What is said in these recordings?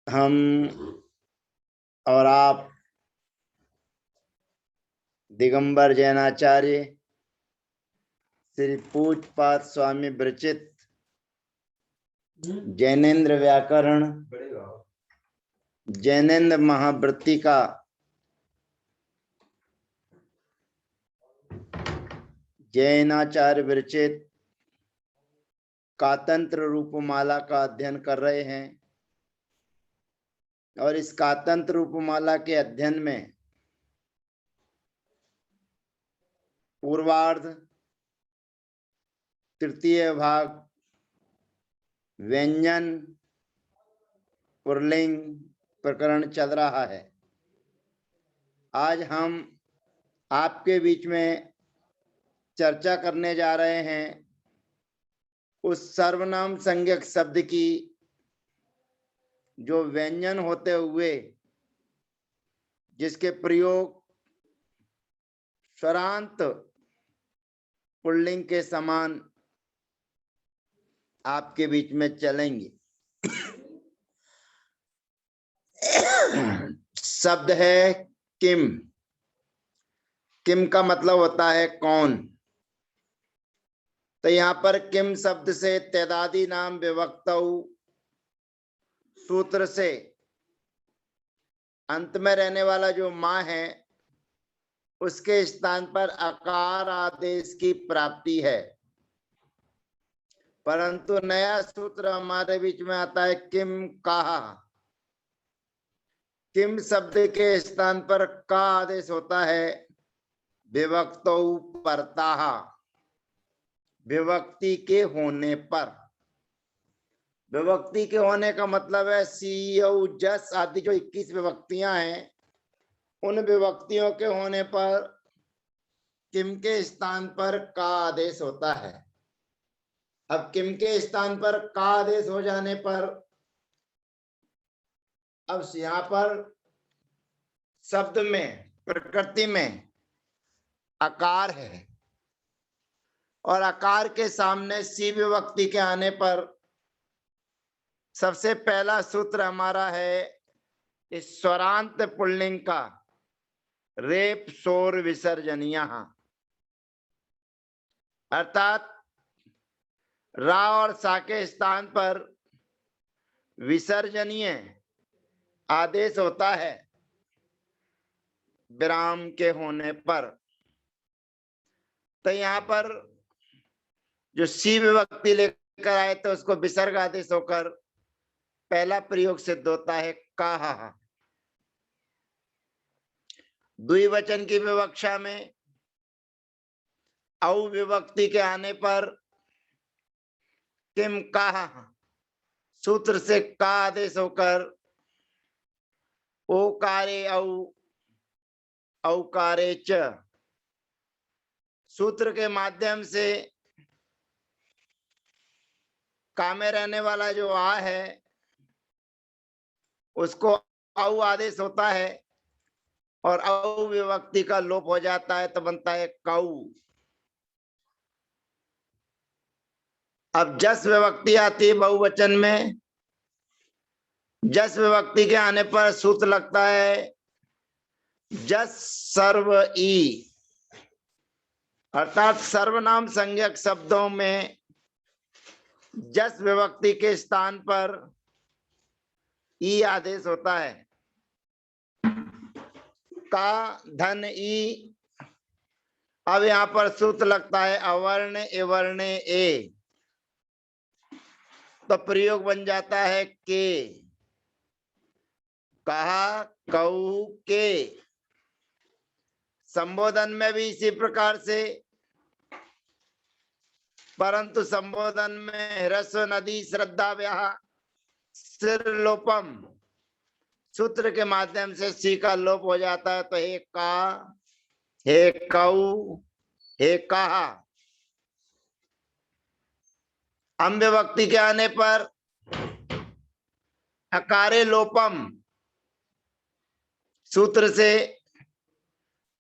हम और आप दिगंबर जैनाचार्य श्री पूज्यपाद स्वामी विरचित जैनेन्द्र व्याकरण जैनेन्द्र महावृत्ति का जैनाचार्य विरचित कातंत्र रूपमाला का अध्ययन कर रहे हैं और इस कातंत्र रूपमाला के अध्ययन में पूर्वार्ध तृतीय भाग व्यंजन पुल्लिंग प्रकरण चल रहा है। आज हम आपके बीच में चर्चा करने जा रहे हैं उस सर्वनाम संज्ञक शब्द की जो व्यंजन होते हुए जिसके प्रयोग स्वरांत पुल्लिंग के समान आपके बीच में चलेंगे। शब्द है किम। किम का मतलब होता है कौन। तो यहाँ पर किम शब्द से तैदादी नाम विभक्तौ सूत्र से अंत में रहने वाला जो माँ है उसके स्थान पर अकार आदेश की प्राप्ति है, परंतु नया सूत्र हमारे बीच में आता है किम कहा। किम शब्द के स्थान पर का आदेश होता है विभक्तौ परतः, विभक्ति के होने पर। विभक्ति के होने का मतलब है सी औ जस आदि जो 21 विभक्तियां हैं उन विभक्तियों के होने पर किम के स्थान पर का आदेश होता है। अब किम के स्थान पर का आदेश हो जाने पर अब यहाँ पर शब्द में प्रकृति में आकार है और आकार के सामने सी विभक्ति के आने पर सबसे पहला सूत्र हमारा है इस स्वरांत पुल्लिंग का रेप शोर विसर्जनीय, अर्थात रा और सा के स्थान पर विसर्जनीय आदेश होता है विराम के होने पर। तो यहाँ पर जो सी विभक्ति लेकर आए तो उसको विसर्ग आदेश होकर पहला प्रयोग सिद्ध होता है कहा। द्विवचन की विवक्षा में औ विभक्ति के आने पर किम कहा सूत्र से का आदेश होकर ओकारे औ औकारे च सूत्र के माध्यम से का में रहने वाला जो आ है उसको औ आदेश होता है और औ विभक्ति का लोप हो जाता है तो बनता है कऊ। अब जस विभक्ति आती है बहुवचन में, जस विभक्ति के आने पर सूत्र लगता है जस सर्व ई, अर्थात सर्वनाम संज्ञक शब्दों में जस विभक्ति के स्थान पर ई आदेश होता है। का धन ई, अब यहां पर सूत्र लगता है अवर्ण एवर्ण ए, तो प्रयोग बन जाता है के। कहा कऊ के। संबोधन में भी इसी प्रकार से, परंतु संबोधन में ह्रस्व नदी श्रद्धा व्याह सिर लोपम सूत्र के माध्यम से सी का लोप हो जाता है तो हे का, हे कऊ, हे कहा। अम विभक्ति के आने पर अकारे लोपम सूत्र से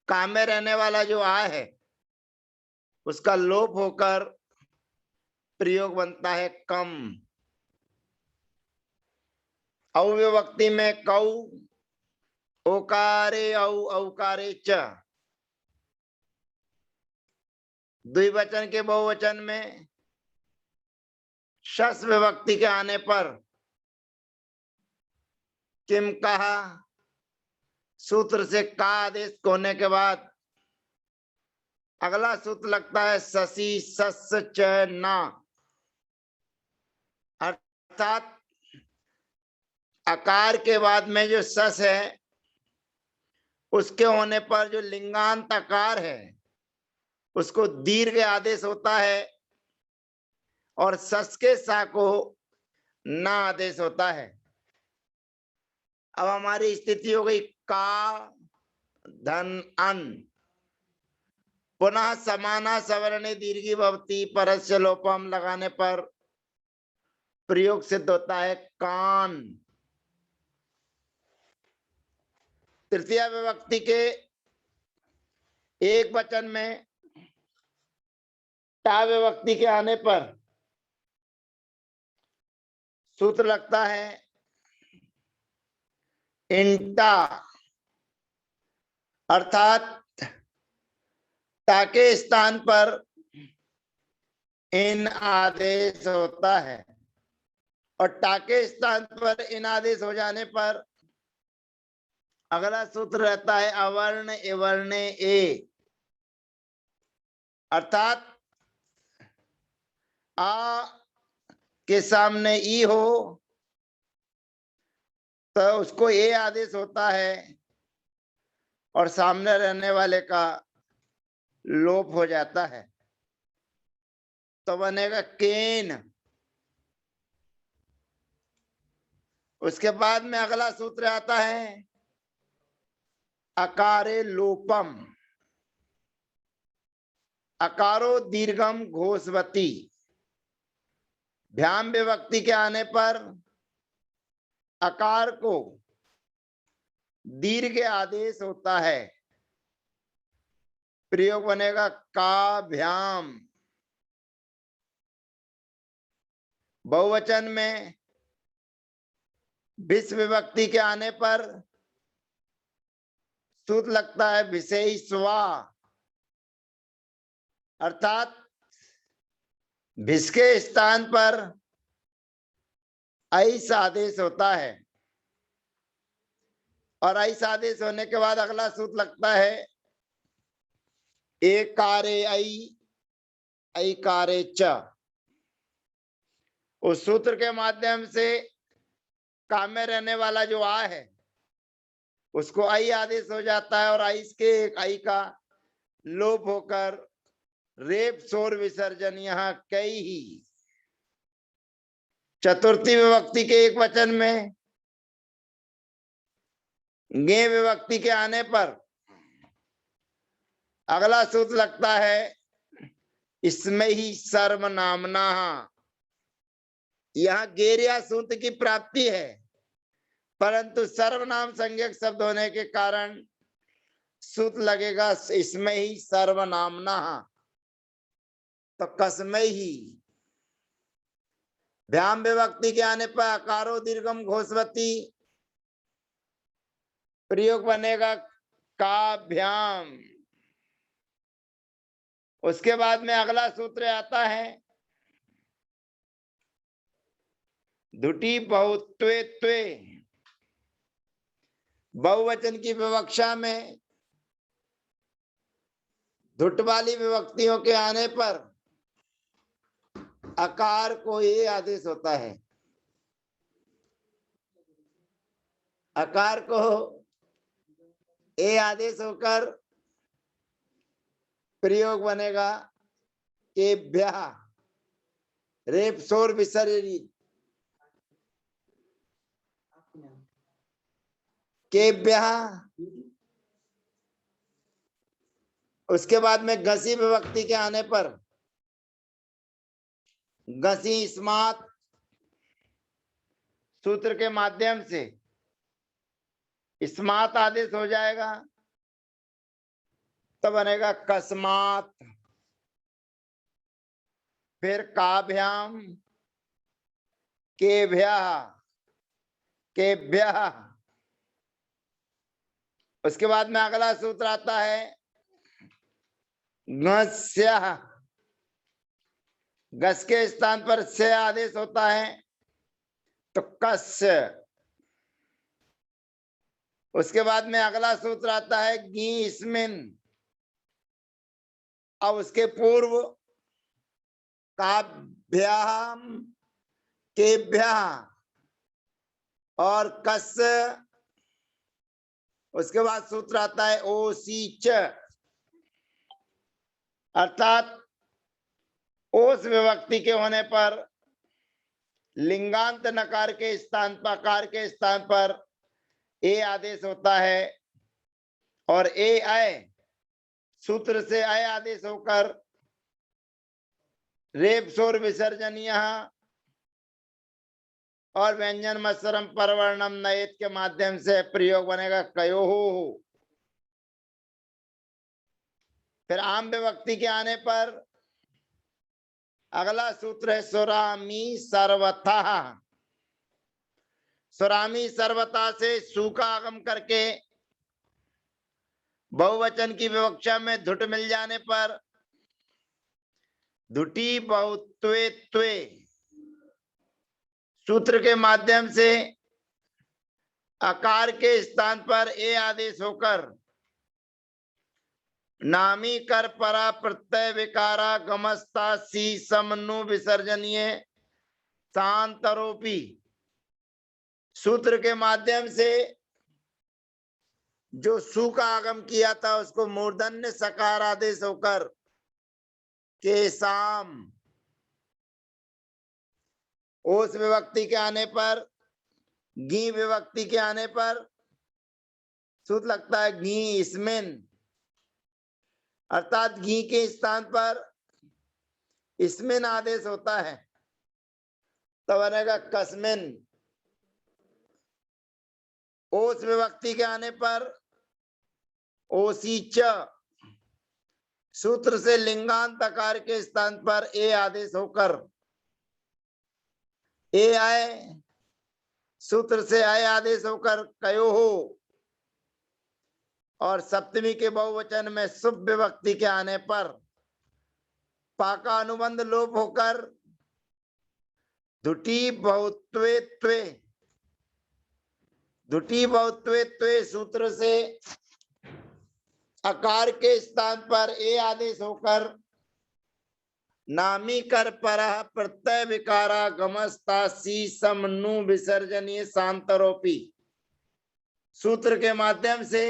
का में रहने वाला जो आ है उसका लोप होकर प्रयोग बनता है कम। औ विभक्ति में कौ, ओकारे औ, औकारे च। द्विवचन के बहुवचन में शस विभक्ति के आने पर किम कहा सूत्र से का आदेश होने के बाद अगला सूत्र लगता है शशि सस च ना, अर्थात आकार के बाद में जो सस है उसके होने पर जो लिंगांत आकार है उसको दीर्घ आदेश होता है और सस के सा को ना आदेश होता है। अब हमारी स्थिति हो गई का धन अन, पुनः समाना सवर्णे दीर्घी भवती परस्य लोपम लगाने पर प्रयोग सिद्ध होता है कान। तृतीय विभक्ति के एक वचन में टा विभक्ति के आने पर सूत्र लगता है इंटा, अर्थात टा के स्थान पर इन आदेश होता है और टा के स्थान पर इन आदेश हो जाने पर अगला सूत्र रहता है अवर्ण एवर्ण ए, अर्थात आ के सामने ई हो तो उसको ए आदेश होता है और सामने रहने वाले का लोप हो जाता है तो बनेगा केन। उसके बाद में अगला सूत्र आता है अकारे लोपम, अकारो दीर्घम घोषवती, भ्याम विभक्ति के आने पर अकार को दीर्घ आदेश होता है, प्रयोग बनेगा का भ्याम। बहुवचन में विष विभक्ति के आने पर सूत्र लगता है विषय स्वा, अर्थात भिस के स्थान पर ऐस आदेश होता है और ऐस आदेश होने के बाद अगला सूत्र लगता है एकारे ऐ कारे च। उस सूत्र के माध्यम से काम में रहने वाला जो आ है उसको आई आदेश हो जाता है और आइस के एक आई का लोप होकर रेप शोर विसर्जन यहाँ कई ही। चतुर्थी विभक्ति के एक वचन में गे विभक्ति के आने पर अगला सूत्र लगता है इसमें ही सर्वनामना, यहाँ गेरिया सूत्र की प्राप्ति है परंतु सर्वनाम संज्ञक शब्द होने के कारण सूत्र लगेगा इसमें ही सर्वनामना, तो कसमें ही। भ्याम विभक्ति के आने पर अकारो दीर्घम घोषवती, प्रयोग बनेगा का भ्याम। उसके बाद में अगला सूत्र आता है धुटी बहुत्वे त्वे, बहुवचन की विवक्षा में धुट वाली विभक्तियों के आने पर आकार को ये आदेश होता है, आकार को ए आदेश होकर प्रयोग बनेगा केभ्य रेप शोर विसर्जित, केभ्य। उसके बाद में घसी विभक्ति के आने पर घसी स्मात सूत्र के माध्यम से स्मात आदेश हो जाएगा तो बनेगा कस्मात, फिर काभ्याम केभ्या, केभ्यः। उसके बाद में अगला सूत्र आता है गस्यः। गस के स्थान पर से आदेश होता है तो कस्य। उसके बाद में अगला सूत्र आता है गीस्मिन। अब उसके पूर्व काभ्याम केभ्यः और कस्य। उसके बाद सूत्र आता है ओसीच, अर्थात ओस विभक्ति के होने पर लिंगांत नकार के स्थान पर आकार के स्थान पर ए आदेश होता है और ए आय सूत्र से आय आदेश होकर रेप शोर विसर्जनीय और व्यंजन मत्सरम परवर्णम नयत के माध्यम से प्रयोग बनेगा कयोः। फिर आम विभक्ति के आने पर अगला सूत्र है सुरामी सर्वथा। सुरामी सर्वथा से सु का आगम करके बहुवचन की विवक्षा में धुट मिल जाने पर धुटी बहुत्वे त्वे सूत्र के माध्यम से आकार के स्थान पर ए आदेश होकर नामी कर परा प्रत्यय विकारा गमस्ता सी समनु विसर्जनीय शांतरोपी सूत्र के माध्यम से जो सु का आगम किया था उसको मूर्धन्य सकार आदेश होकर केसाम। ओस विभक्ति के आने पर गी विभक्ति के आने पर सूत्र लगता है घी इसमें, अर्थात घी के स्थान पर इसमें आदेश होता है तो बनेगा कस्मिन। ओस विभक्ति के आने पर ओसीच सूत्र से लिंगांत आकार के स्थान पर ए आदेश होकर ए आय सूत्र से आय आदेश होकर कयोः और सप्तमी के बहुवचन में शुभ विभक्ति के आने पर पा का अनुबंध लोप होकर धुटी बहुत्वे त्वे। धुटी बहुत्वे त्वे सूत्र से आकार के स्थान पर ए आदेश होकर नामी कर परः प्रत्यय विकारा गमस्ता सी समनु विसर्जनीय शांतरोपी सूत्र के माध्यम से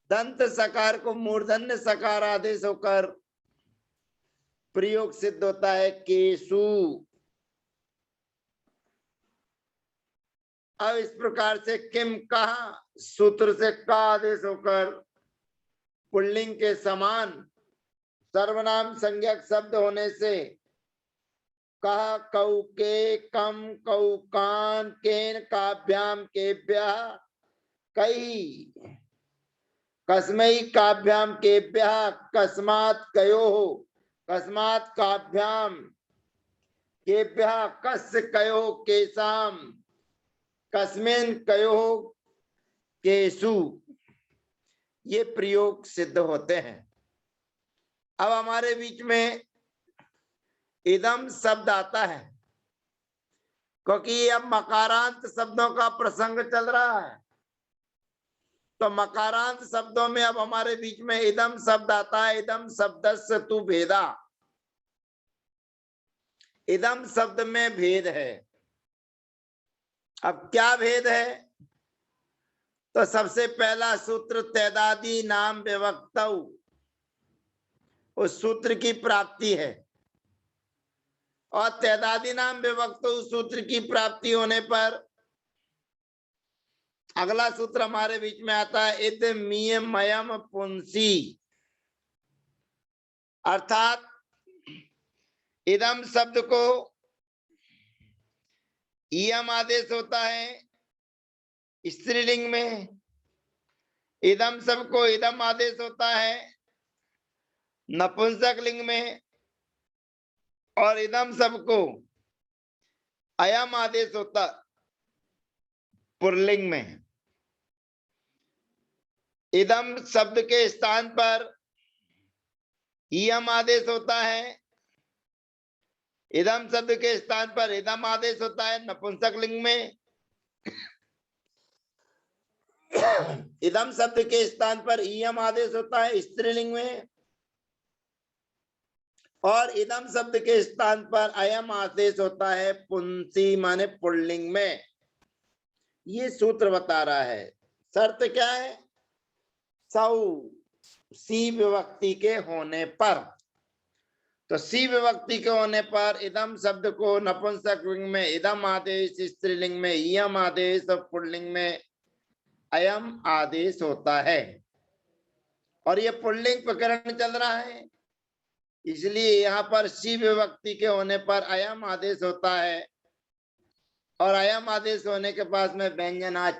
दंत सकार को मूर्धन्य सकार आदेश होकर प्रयोग सिद्ध होता है केसु। अब इस प्रकार से किम कहा सूत्र से का आदेश होकर पुल्लिंग के समान सर्वनाम संज्ञक शब्द होने से कहा कौ के कम कौ कान केन काभ्याम केभ्यः कई कस्मै काभ्याम केभ्यः कस्मात् कयोः कस्मात् काभ्याम केभ्यः कस्य कयोः केसाम कस्मिन् कयोः केसु ये प्रयोग सिद्ध होते हैं। अब हमारे बीच में इदम शब्द आता है क्योंकि अब मकारांत शब्दों का प्रसंग चल रहा है तो मकारांत शब्दों में अब हमारे बीच में इदम शब्द आता है। इदम शब्दस्य तु भेदा। इदम शब्द में भेद है। अब क्या भेद है तो सबसे पहला सूत्र तैदादी नाम विभक्तौ उस सूत्र की प्राप्ति है और तैदादी नाम विभक्तौ सूत्र की प्राप्ति होने पर अगला सूत्र हमारे बीच में आता है इद मियमयम पुंसी, अर्थात इदम शब्द को इयम आदेश होता है स्त्रीलिंग में, इदम शब्द को इदम आदेश होता है नपुंसक लिंग में और इदम शब्द को अयम आदेश होता पुल्लिंग में। इदम शब्द के स्थान पर इयम आदेश होता है। इदम शब्द के स्थान पर इदम आदेश होता है नपुंसक लिंग में। इदम शब्द के स्थान पर इयम आदेश होता है स्त्रीलिंग में। और इदम शब्द के स्थान पर अयम आदेश होता है पुंसी माने पुल्लिंग में। ये सूत्र बता रहा है। शर्त क्या है? सौ सी विभक्ति के होने पर। तो सी विभक्ति के होने पर इदम शब्द को नपुंसक लिंग में इदम आदेश, स्त्रीलिंग में इयम आदेश और पुल्लिंग में अयम आदेश होता है। और ये पुल्लिंग प्रकरण चल रहा है, इसलिए यहाँ पर सी विभक्ति के होने पर अयम आदेश होता है। और अयम आदेश होने के पास में व्यंजनाच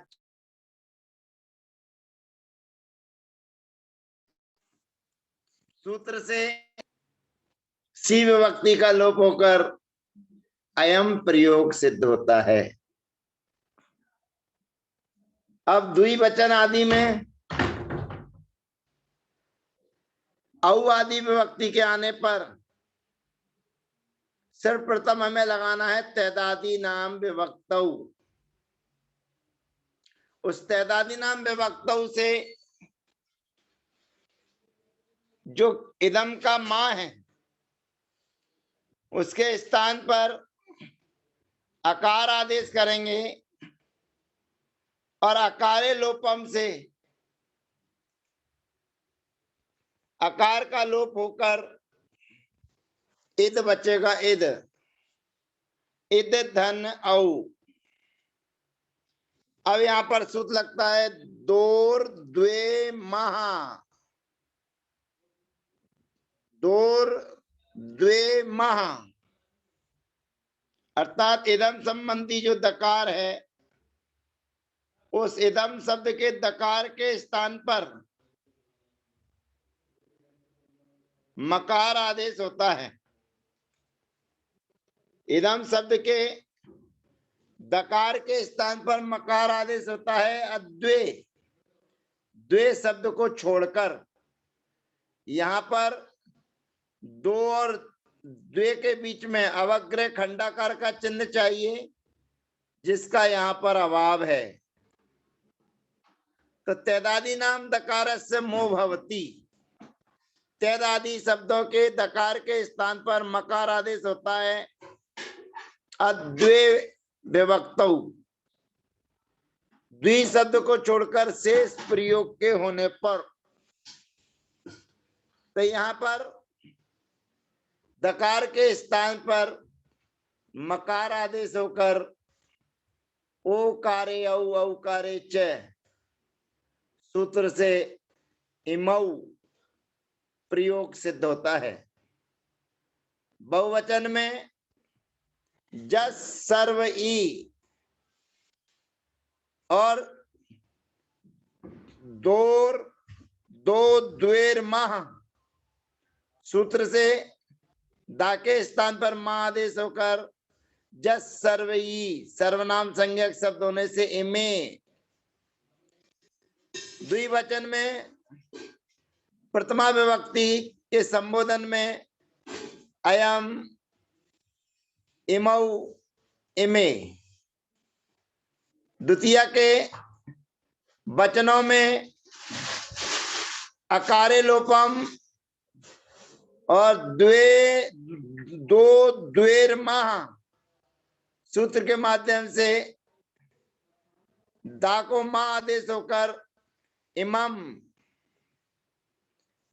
सूत्र से सी विभक्ति का लोप होकर अयम प्रयोग सिद्ध होता है। अब द्विवचन आदि में औ आदि विभक्ति के आने पर सर्वप्रथम हमें लगाना है तैदादी नाम विभक्तौ। उस तैदादी नाम विभक्तौ से जो इदम का मां है उसके स्थान पर अकार आदेश करेंगे और अकारे लोपम से अकार का लोप होकर इद बचेगा। इद इद धन औ। अब यहां पर सूत्र लगता है दोर द्वे महा। दोर द्वे महा अर्थात इदम संबंधी जो दकार है उस इदम शब्द के दकार के स्थान पर मकार आदेश होता है। इदम शब्द के दकार के स्थान पर मकार आदेश होता है अद्वे द्वे शब्द को छोड़कर। यहां पर दो और द्वे के बीच में अवग्रह खंडाकार का चिन्ह चाहिए, जिसका यहां पर अभाव है। तो तैदादी नाम दकार से मोह भवती। तैदादी शब्दों के दकार के स्थान पर मकार आदेश होता है अद्वे विभक्तौ। द्वि शब्द को छोड़कर शेष प्रयोग के होने पर। तो यहां पर दकार के स्थान पर मकार आदेश होकर ओकारे औ औकारे च सूत्र से इमौ प्रयोग सिद्ध होता है। बहुवचन में जस सर्व ई और दोर दो द्वेर मह सूत्र से दा के स्थान पर मा आदेश होकर जस सर्व ई सर्वनाम संज्ञक शब्द होने से इमे। द्विवचन में प्रथमा विभक्ति के संबोधन में अयम इमौ इमे। द्वितीय के वचनों में अकारे लोपम और द्वे दो द्वेर मह सूत्र के माध्यम से दा को मा आदेश होकर इमम।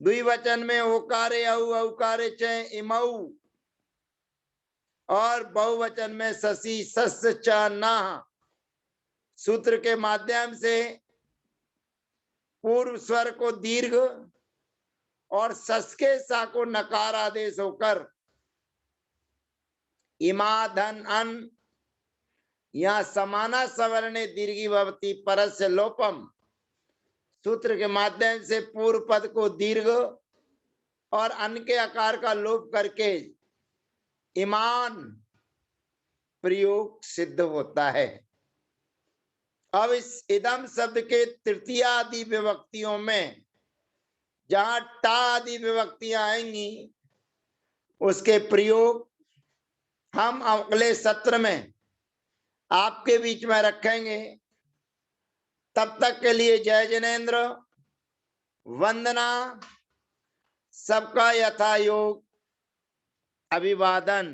द्विवचन में ओकारे औ औकारे च इमौ और बहुवचन में ससी सस च ना सूत्र के माध्यम से पूर्व स्वर को दीर्घ और सस के सा को नकार आदेश होकर इमा धन अन यहाँ समाना सवर्णे दीर्घी भवती परस्य लोपम सूत्र के माध्यम से पूर्व पद को दीर्घ और अन के आकार का लोप करके ईमान प्रयोग सिद्ध होता है। अब इस इदम शब्द के तृतीय आदि विभक्तियों में जहां टा आदि विभक्तियां आएंगी उसके प्रयोग हम अगले सत्र में आपके बीच में रखेंगे। तब तक के लिए जय जिनेन्द्र, वंदना, सबका यथा योग अभिवादन।